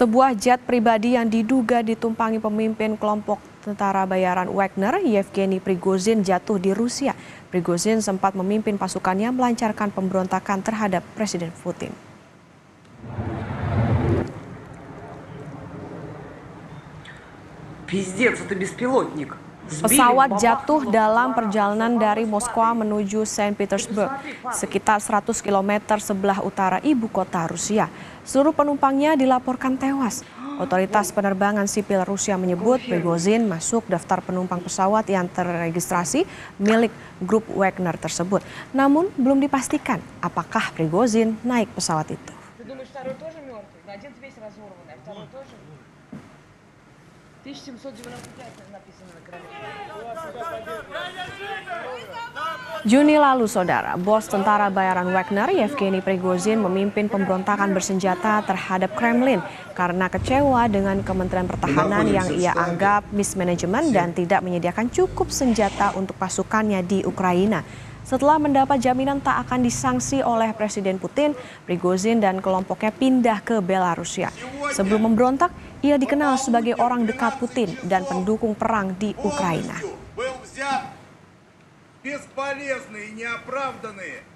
Sebuah jet pribadi yang diduga ditumpangi pemimpin kelompok tentara bayaran Wagner, Yevgeny Prigozhin, jatuh di Rusia. Prigozhin sempat memimpin pasukannya melancarkan pemberontakan terhadap Presiden Putin. Пиздец, это беспилотник. Pesawat jatuh dalam perjalanan dari Moskwa menuju Saint Petersburg, sekitar 100 km sebelah utara ibu kota Rusia. Seluruh penumpangnya dilaporkan tewas. Otoritas penerbangan sipil Rusia menyebut Prigozhin masuk daftar penumpang pesawat yang terregistrasi milik grup Wagner tersebut. Namun belum dipastikan apakah Prigozhin naik pesawat itu. Juni lalu, saudara, bos tentara bayaran Wagner, Yevgeny Prigozhin, memimpin pemberontakan bersenjata terhadap Kremlin karena kecewa dengan Kementerian Pertahanan yang ia anggap mismanajemen dan tidak menyediakan cukup senjata untuk pasukannya di Ukraina. Setelah mendapat jaminan tak akan disanksi oleh Presiden Putin, Prigozhin dan kelompoknya pindah ke Belarusia. Sebelum memberontak, ia dikenal sebagai orang dekat Putin dan pendukung perang di Ukraina. Бесполезные и неоправданные.